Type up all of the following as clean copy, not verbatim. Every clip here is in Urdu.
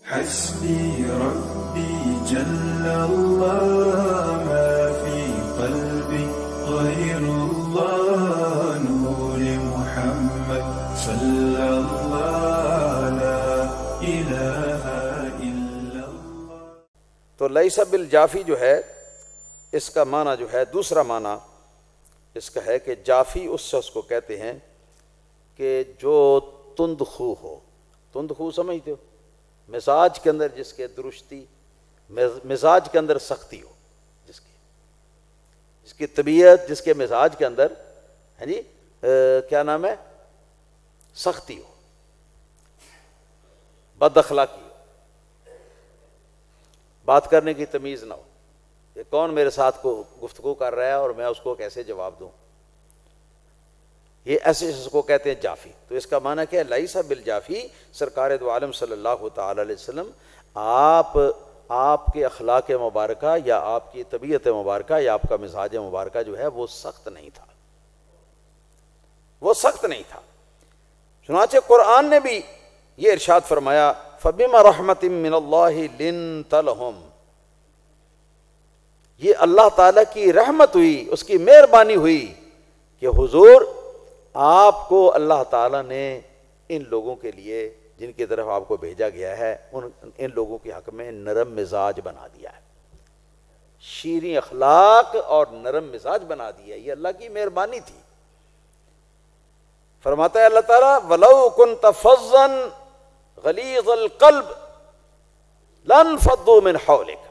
حسبي ربي جل الله ما في قلبي غير الله نور محمد صلى الله لا إله إلا الله. تو لیس بالجافی جو ہے اس کا معنی جو ہے دوسرا معنی اس کا ہے کہ جافی اس شخص کو کہتے ہیں کہ جو تند خو ہو. تند خو سمجھتے ہو؟ مزاج کے اندر جس کے درستی، مزاج کے اندر سختی ہو، جس کی طبیعت، جس کے مزاج کے اندر کیا نام ہے، سختی ہو، بد اخلاقی ہو، بات کرنے کی تمیز نہ ہو کہ کون میرے ساتھ کو گفتگو کر رہا ہے اور میں اس کو کیسے جواب دوں. یہ ایسے شخص کو کہتے ہیں جافی. تو اس کا معنی کیا ہے؟ لیس بالجافی، سرکار دو عالم صلی اللہ تعالی علیہ وسلم آپ کے اخلاق مبارکہ یا آپ کی طبیعت مبارکہ یا آپ کا مزاج مبارکہ جو ہے وہ سخت نہیں تھا، وہ سخت نہیں تھا. چنانچہ قرآن نے بھی یہ ارشاد فرمایا فَبِمَا رَحْمَةٍ مِّنَ اللَّهِ لِنْتَ لَهُمْ. یہ اللہ تعالیٰ کی رحمت ہوئی، اس کی مہربانی ہوئی کہ حضور آپ کو اللہ تعالیٰ نے ان لوگوں کے لیے جن کی طرف آپ کو بھیجا گیا ہے ان لوگوں کے حق میں نرم مزاج بنا دیا ہے، شیریں اخلاق اور نرم مزاج بنا دیا. یہ اللہ کی مہربانی تھی. فرماتا ہے اللہ تعالیٰ وَلَوْ كُنْتَ فَظًّا غَلِيظَ الْقَلْبِ لَانفَضُّوا مِنْ حَوْلِكَ.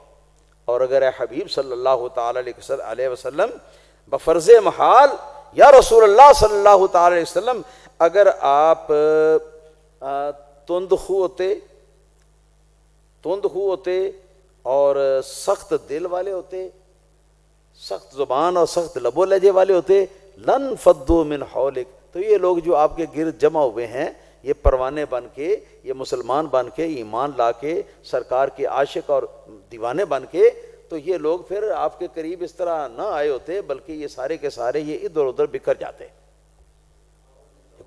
اور اگر اے حبیب صلی اللہ تعالی علیہ وسلم بفرض محال یا رسول اللہ صلی اللہ تعالی علیہ وسلم اگر آپ تند خو ہوتے اور سخت دل والے ہوتے، سخت زبان اور سخت لب و لہجے والے ہوتے، لن فضوا من حولک، تو یہ لوگ جو آپ کے گرد جمع ہوئے ہیں یہ پروانے بن کے، یہ مسلمان بن کے، ایمان لا کے، سرکار کے عاشق اور دیوانے بن کے، تو یہ لوگ پھر آپ کے قریب اس طرح نہ آئے ہوتے بلکہ یہ سارے کے سارے یہ ادھر ادھر بکھر جاتے.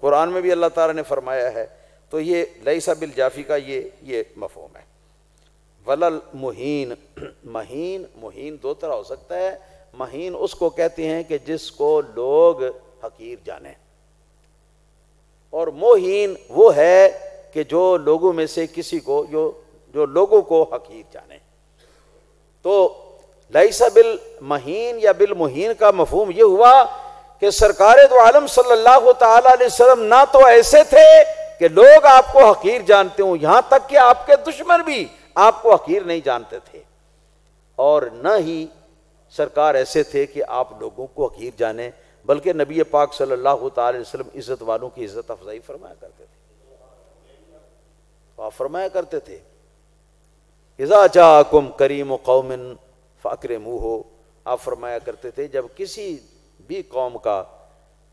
قرآن میں بھی اللہ تعالیٰ نے فرمایا ہے. تو یہ لیس بالجافی کا یہ مفہوم ہے. ولل مہین، مہین دو طرح ہو سکتا ہے. مہین اس کو کہتے ہیں کہ جس کو لوگ حقیر جانیں، اور موہین وہ ہے کہ جو لوگوں میں سے کسی کو جو لوگوں کو حقیر جانے. تو لیس بالمہین یا بالمہین کا مفہوم یہ ہوا کہ سرکار دو عالم صلی اللہ تعالی علیہ وسلم نہ تو ایسے تھے کہ لوگ آپ کو حقیر جانتے ہوں، یہاں تک کہ آپ کے دشمن بھی آپ کو حقیر نہیں جانتے تھے، اور نہ ہی سرکار ایسے تھے کہ آپ لوگوں کو حقیر جانیں، بلکہ نبی پاک صلی اللہ تعالی علیہ وسلم عزت والوں کی عزت افضائی فرمایا کرتے تھے. آپ فرمایا کرتے تھے اذا جاءکم کریم قوم فاکرموہ. آپ فرمایا کرتے تھے جب کسی بھی قوم کا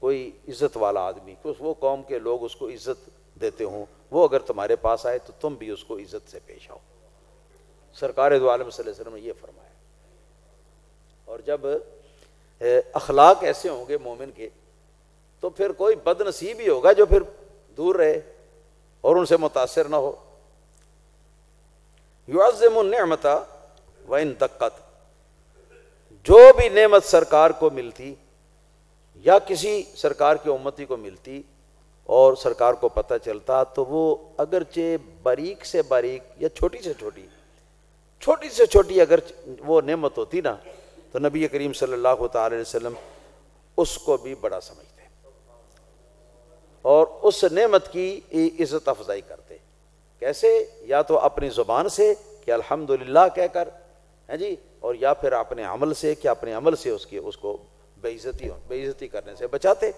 کوئی عزت والا آدمی، وہ قوم کے لوگ اس کو عزت دیتے ہوں، وہ اگر تمہارے پاس آئے تو تم بھی اس کو عزت سے پیش آؤ. سرکار دو عالم صلی اللہ علیہ وسلم نے یہ فرمایا. اور جب اخلاق ایسے ہوں گے مومن کے تو پھر کوئی بد نصیب ہی ہوگا جو پھر دور رہے اور ان سے متاثر نہ ہو. یعظم النعمت وان دقت، جو بھی نعمت سرکار کو ملتی یا کسی سرکار کی امتی کو ملتی اور سرکار کو پتہ چلتا تو وہ اگرچہ باریک سے باریک یا چھوٹی سے چھوٹی اگر وہ نعمت ہوتی نا تو نبی کریم صلی اللہ تعالی علیہ وسلم اس کو بھی بڑا سمجھتے اور اس نعمت کی عزت افزائی کرتے. کیسے؟ یا تو اپنی زبان سے کہ الحمدللہ کہہ کر، اور یا پھر اپنے عمل سے کہ اپنے عمل سے اس کو بے عزتی کرنے سے بچاتے.